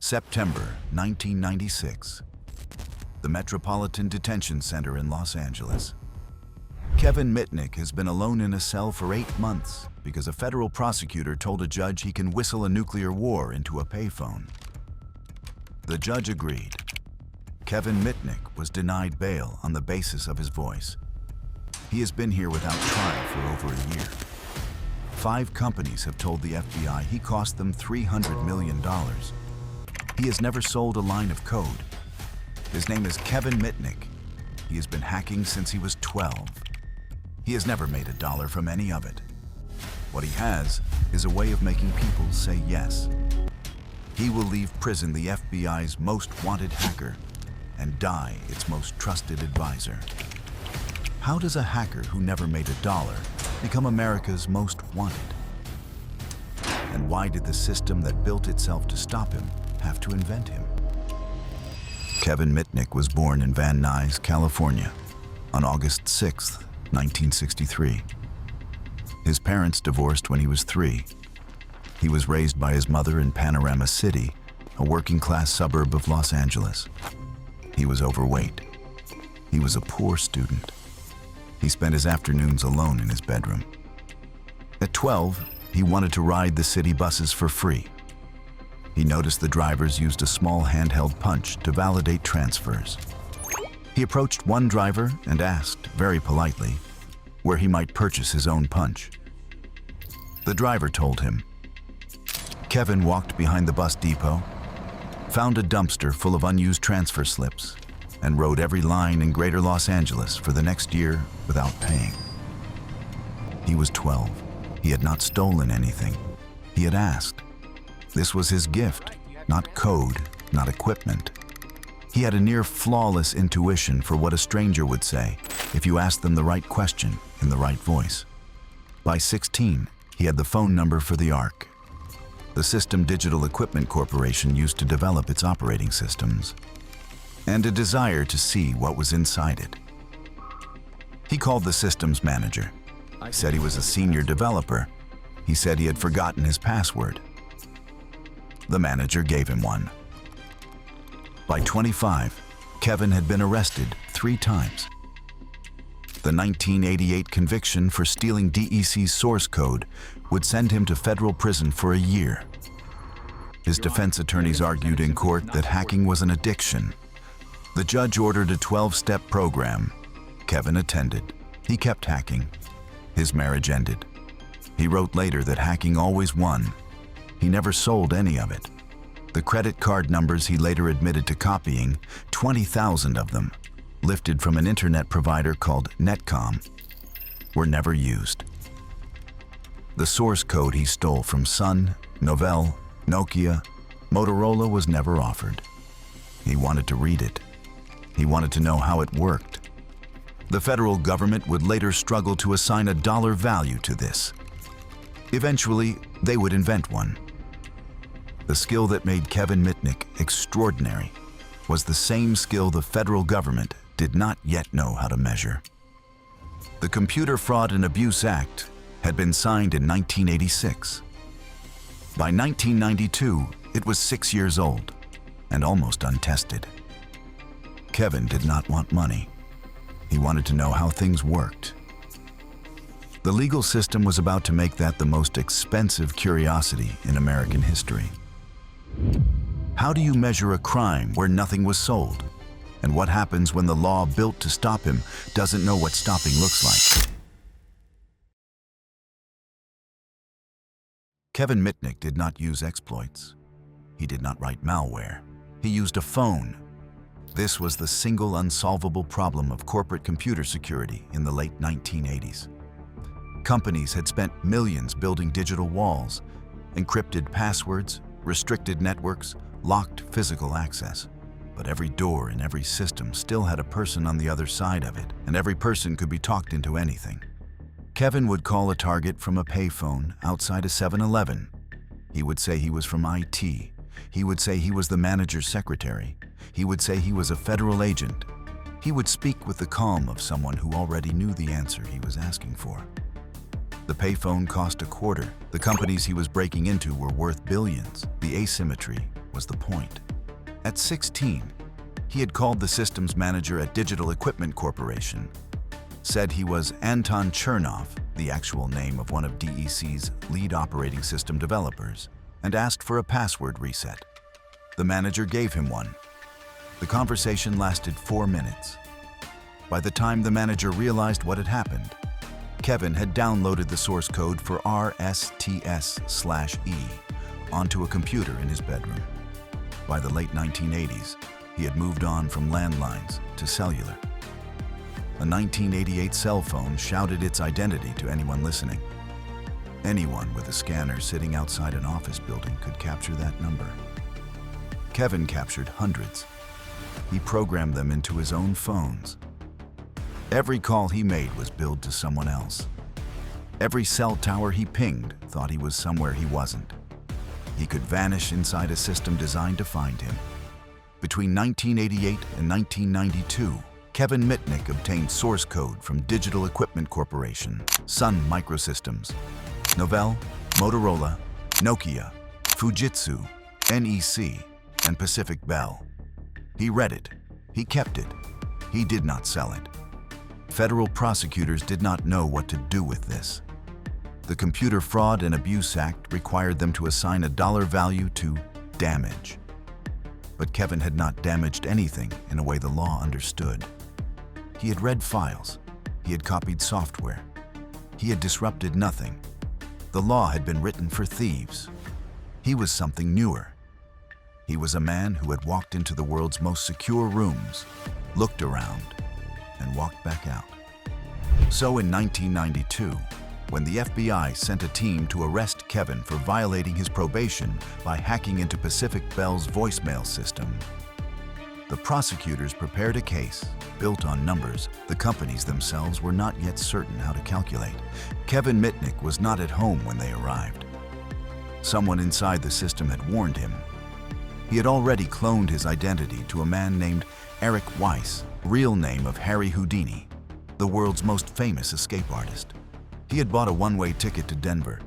September 1996. The Metropolitan Detention Center in Los Angeles. Kevin Mitnick has been alone in a cell for 8 months because a federal prosecutor told a judge he can whistle a nuclear war into a payphone. The judge agreed. Kevin Mitnick was denied bail on the basis of his voice. He has been here without trial for over a year. 5 companies have told the FBI he cost them $300 million. He has never sold a line of code. His name is Kevin Mitnick. He has been hacking since he was 12. He has never made a dollar from any of it. What he has is a way of making people say yes. He will leave prison the FBI's most wanted hacker and die its most trusted advisor. How does a hacker who never made a dollar become America's most wanted? And why did the system that built itself to stop him have to invent him? Kevin Mitnick was born in Van Nuys, California, on August 6, 1963. His parents divorced when he was 3. He was raised by his mother in Panorama City, a working-class suburb of Los Angeles. He was overweight. He was a poor student. He spent his afternoons alone in his bedroom. At 12, he wanted to ride the city buses for free. He noticed the drivers used a small handheld punch to validate transfers. He approached one driver and asked, very politely, where he might purchase his own punch. The driver told him. Kevin walked behind the bus depot, found a dumpster full of unused transfer slips, and rode every line in Greater Los Angeles for the next year without paying. He was 12. He had not stolen anything. He had asked. This was his gift, not code, not equipment. He had a near flawless intuition for what a stranger would say if you asked them the right question in the right voice. By 16, he had the phone number for the ARC, the System Digital Equipment Corporation used to develop its operating systems, and a desire to see what was inside it. He called the systems manager. He said he was a senior developer. He said he had forgotten his password. The manager gave him one. By 25, Kevin had been arrested 3 times. The 1988 conviction for stealing DEC's source code would send him to federal prison for a year. His defense attorneys argued in court that hacking was an addiction. The judge ordered a 12-step program. Kevin attended. He kept hacking. His marriage ended. He wrote later that hacking always won. He never sold any of it. The credit card numbers he later admitted to copying, 20,000 of them, lifted from an internet provider called Netcom, were never used. The source code he stole from Sun, Novell, Nokia, Motorola was never offered. He wanted to read it. He wanted to know how it worked. The federal government would later struggle to assign a dollar value to this. Eventually, they would invent one. The skill that made Kevin Mitnick extraordinary was the same skill the federal government did not yet know how to measure. The Computer Fraud and Abuse Act had been signed in 1986. By 1992, it was 6 years old and almost untested. Kevin did not want money. He wanted to know how things worked. The legal system was about to make that the most expensive curiosity in American history. How do you measure a crime where nothing was sold? And what happens when the law built to stop him doesn't know what stopping looks like? Kevin Mitnick did not use exploits. He did not write malware. He used a phone. This was the single unsolvable problem of corporate computer security in the late 1980s. Companies had spent millions building digital walls, encrypted passwords, restricted networks, locked physical access. But every door in every system still had a person on the other side of it, and every person could be talked into anything. Kevin would call a target from a payphone outside a 7-Eleven. He would say he was from IT. He would say he was the manager's secretary. He would say he was a federal agent. He would speak with the calm of someone who already knew the answer he was asking for. The payphone cost $0.25. The companies he was breaking into were worth billions. The asymmetry was the point. At 16, he had called the systems manager at Digital Equipment Corporation, said he was Anton Chernov, the actual name of one of DEC's lead operating system developers, and asked for a password reset. The manager gave him one. The conversation lasted 4 minutes. By the time the manager realized what had happened, Kevin had downloaded the source code for RSTS/E onto a computer in his bedroom. By the late 1980s, he had moved on from landlines to cellular. A 1988 cell phone shouted its identity to anyone listening. Anyone with a scanner sitting outside an office building could capture that number. Kevin captured hundreds. He programmed them into his own phones. Every call he made was billed to someone else. Every cell tower he pinged thought he was somewhere he wasn't. He could vanish inside a system designed to find him. Between 1988 and 1992, Kevin Mitnick obtained source code from Digital Equipment Corporation, Sun Microsystems, Novell, Motorola, Nokia, Fujitsu, NEC, and Pacific Bell. He read it. He kept it. He did not sell it. Federal prosecutors did not know what to do with this. The Computer Fraud and Abuse Act required them to assign a dollar value to damage. But Kevin had not damaged anything in a way the law understood. He had read files. He had copied software. He had disrupted nothing. The law had been written for thieves. He was something newer. He was a man who had walked into the world's most secure rooms, looked around, and walked back out. So in 1992, when the FBI sent a team to arrest Kevin for violating his probation by hacking into Pacific Bell's voicemail system, the prosecutors prepared a case built on numbers the companies themselves were not yet certain how to calculate. Kevin Mitnick was not at home when they arrived. Someone inside the system had warned him. He had already cloned his identity to a man named Eric Weiss, real name of Harry Houdini, the world's most famous escape artist. He had bought a one-way ticket to Denver.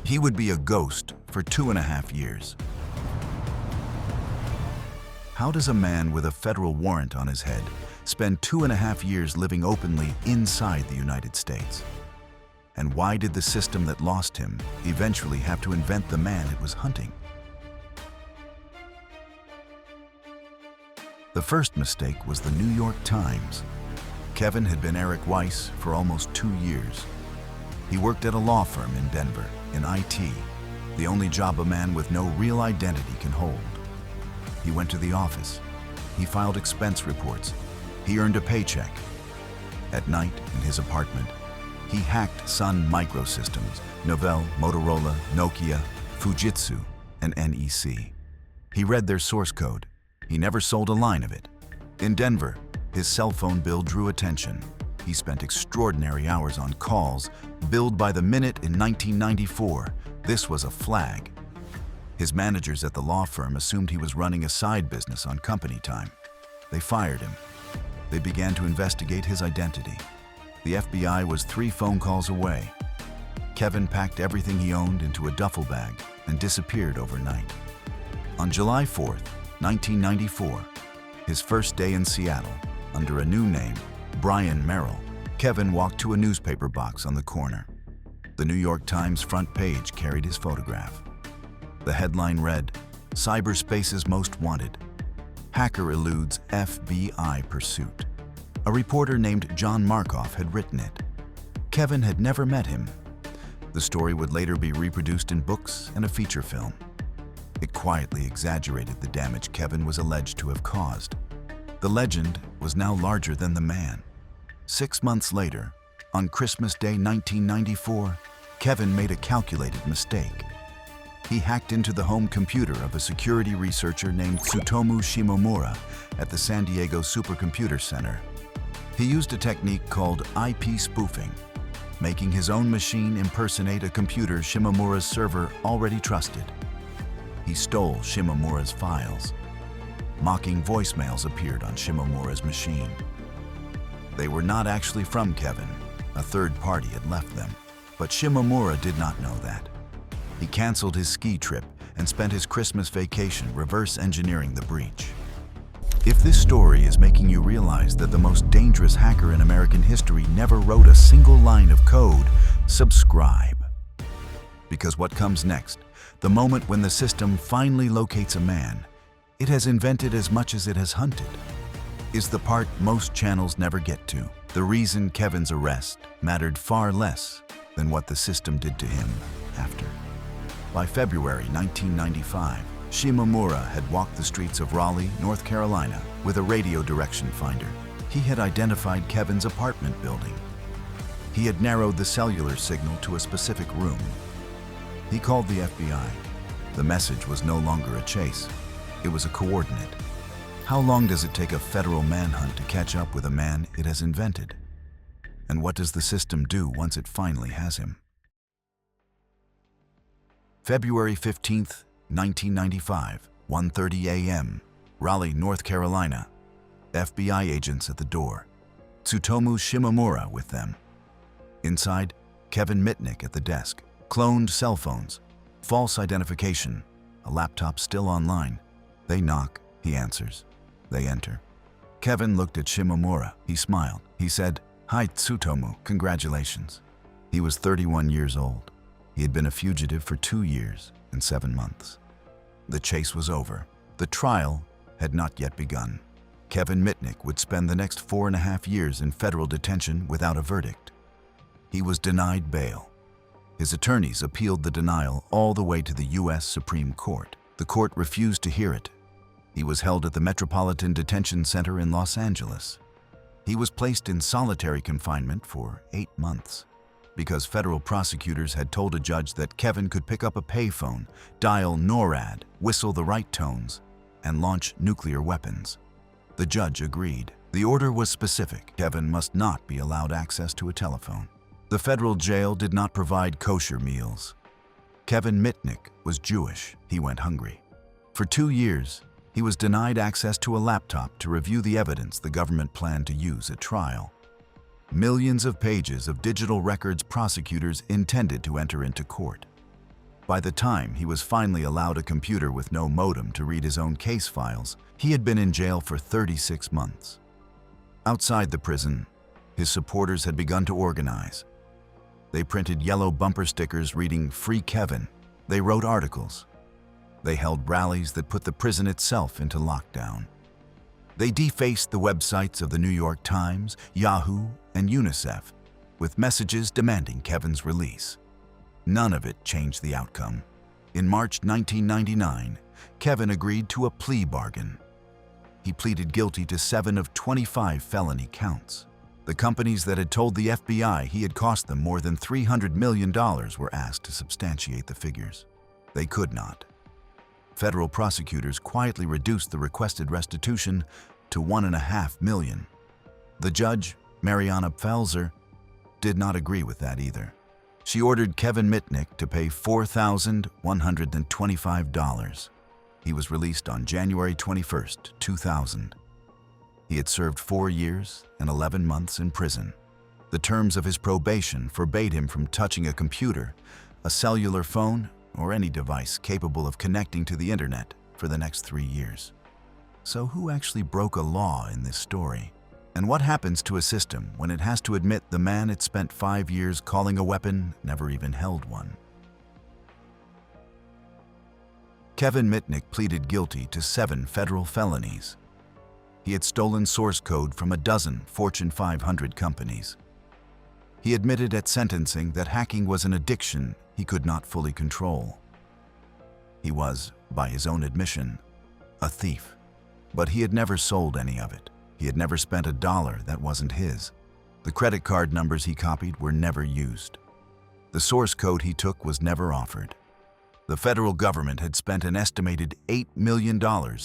He would be a ghost for 2.5 years. How does a man with a federal warrant on his head spend 2.5 years living openly inside the United States? And why did the system that lost him eventually have to invent the man it was hunting? The first mistake was the New York Times. Kevin had been Eric Weiss for almost 2 years. He worked at a law firm in Denver, in IT, the only job a man with no real identity can hold. He went to the office. He filed expense reports. He earned a paycheck. At night, in his apartment, he hacked Sun Microsystems, Novell, Motorola, Nokia, Fujitsu, and NEC. He read their source code. He never sold a line of it. In Denver, his cell phone bill drew attention. He spent extraordinary hours on calls, billed by the minute in 1994. This was a flag. His managers at the law firm assumed he was running a side business on company time. They fired him. They began to investigate his identity. The FBI was 3 phone calls away. Kevin packed everything he owned into a duffel bag and disappeared overnight. On July 4th, 1994, his first day in Seattle, under a new name, Brian Merrill, Kevin walked to a newspaper box on the corner. The New York Times front page carried his photograph. The headline read, "Cyberspace's Most Wanted. Hacker eludes FBI pursuit." A reporter named John Markoff had written it. Kevin had never met him. The story would later be reproduced in books and a feature film. It quietly exaggerated the damage Kevin was alleged to have caused. The legend was now larger than the man. 6 months later, on Christmas Day 1994, Kevin made a calculated mistake. He hacked into the home computer of a security researcher named Tsutomu Shimomura at the San Diego Supercomputer Center. He used a technique called IP spoofing, making his own machine impersonate a computer Shimomura's server already trusted. He stole Shimomura's files. Mocking voicemails appeared on Shimomura's machine. They were not actually from Kevin. A third party had left them. But Shimomura did not know that. He canceled his ski trip and spent his Christmas vacation reverse engineering the breach. If this story is making you realize that the most dangerous hacker in American history never wrote a single line of code, subscribe. Because what comes next, the moment when the system finally locates a man it has invented as much as it has hunted, is the part most channels never get to. The reason Kevin's arrest mattered far less than what the system did to him after. By February 1995, Shimomura had walked the streets of Raleigh, North Carolina, with a radio direction finder. He had identified Kevin's apartment building. He had narrowed the cellular signal to a specific room. He called the FBI. The message was no longer a chase. It was a coordinate. How long does it take a federal manhunt to catch up with a man it has invented? And what does the system do once it finally has him? February 15th, 1995, 1:30 a.m., Raleigh, North Carolina. FBI agents at the door. Tsutomu Shimomura with them. Inside, Kevin Mitnick at the desk. Cloned cell phones. False identification. A laptop still online. They knock. He answers. They enter. Kevin looked at Shimomura. He smiled. He said, "Hi, Tsutomu. Congratulations." He was 31 years old. He had been a fugitive for 2 years and 7 months. The chase was over. The trial had not yet begun. Kevin Mitnick would spend the next 4.5 years in federal detention without a verdict. He was denied bail. His attorneys appealed the denial all the way to the U.S. Supreme Court. The court refused to hear it. He was held at the Metropolitan Detention Center in Los Angeles. He was placed in solitary confinement for 8 months because federal prosecutors had told a judge that Kevin could pick up a payphone, dial NORAD, whistle the right tones, and launch nuclear weapons. The judge agreed. The order was specific. Kevin must not be allowed access to a telephone. The federal jail did not provide kosher meals. Kevin Mitnick was Jewish. He went hungry. For 2 years, he was denied access to a laptop to review the evidence the government planned to use at trial. Millions of pages of digital records prosecutors intended to enter into court. By the time he was finally allowed a computer with no modem to read his own case files, he had been in jail for 36 months. Outside the prison, his supporters had begun to organize. They printed yellow bumper stickers reading "Free Kevin." They wrote articles. They held rallies that put the prison itself into lockdown. They defaced the websites of the New York Times, Yahoo, and UNICEF with messages demanding Kevin's release. None of it changed the outcome. In March 1999, Kevin agreed to a plea bargain. He pleaded guilty to 7 of 25 felony counts. The companies that had told the FBI he had cost them more than $300 million were asked to substantiate the figures. They could not. Federal prosecutors quietly reduced the requested restitution to $1.5 million. The judge, Mariana Felser, did not agree with that either. She ordered Kevin Mitnick to pay $4,125. He was released on January 21, 2000. He had served 4 years and 11 months in prison. The terms of his probation forbade him from touching a computer, a cellular phone, or any device capable of connecting to the internet for the next 3 years. So who actually broke a law in this story? And what happens to a system when it has to admit the man it spent 5 years calling a weapon never even held one? Kevin Mitnick pleaded guilty to 7 federal felonies. He had stolen source code from a dozen Fortune 500 companies. He admitted at sentencing that hacking was an addiction he could not fully control. He was, by his own admission, a thief. But he had never sold any of it. He had never spent a dollar that wasn't his. The credit card numbers he copied were never used. The source code he took was never offered. The federal government had spent an estimated $8 million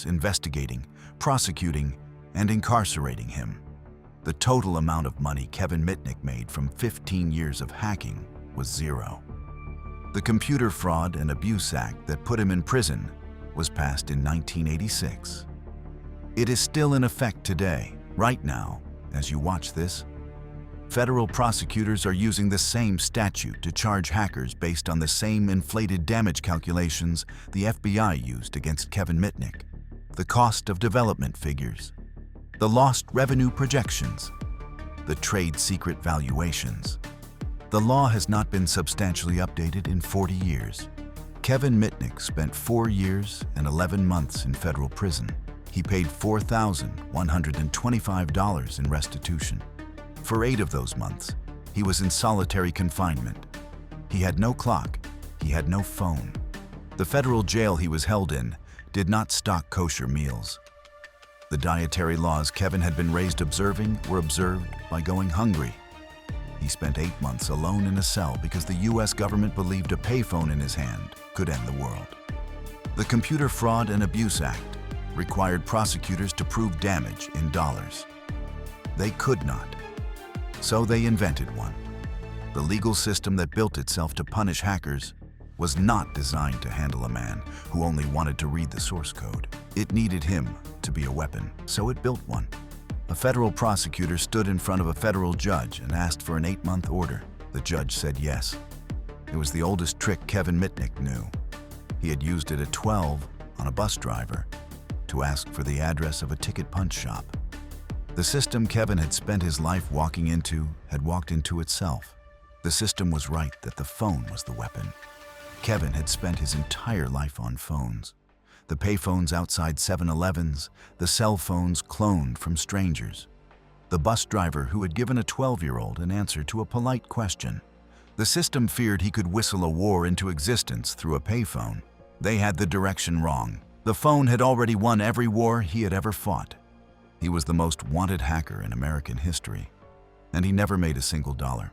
investigating, prosecuting, and incarcerating him. The total amount of money Kevin Mitnick made from 15 years of hacking was zero. The Computer Fraud and Abuse Act that put him in prison was passed in 1986. It is still in effect today, right now, as you watch this. Federal prosecutors are using the same statute to charge hackers based on the same inflated damage calculations the FBI used against Kevin Mitnick. The cost of development figures, the lost revenue projections, the trade secret valuations. The law has not been substantially updated in 40 years. Kevin Mitnick spent 4 years and 11 months in federal prison. He paid $4,125 in restitution. For 8 of those months, he was in solitary confinement. He had no clock, he had no phone. The federal jail he was held in did not stock kosher meals. The dietary laws Kevin had been raised observing were observed by going hungry. He spent 8 months alone in a cell because the US government believed a payphone in his hand could end the world. The Computer Fraud and Abuse Act required prosecutors to prove damage in dollars. They could not, so they invented one. The legal system that built itself to punish hackers was not designed to handle a man who only wanted to read the source code. It needed him to be a weapon, so it built one. A federal prosecutor stood in front of a federal judge and asked for an 8-month order. The judge said yes. It was the oldest trick Kevin Mitnick knew. He had used it at 12 on a bus driver to ask for the address of a ticket punch shop. The system Kevin had spent his life walking into had walked into itself. The system was right that the phone was the weapon. Kevin had spent his entire life on phones. The payphones outside 7-Elevens, the cell phones cloned from strangers. The bus driver who had given a 12-year-old an answer to a polite question. The system feared he could whistle a war into existence through a payphone. They had the direction wrong. The phone had already won every war he had ever fought. He was the most wanted hacker in American history, and he never made a single dollar.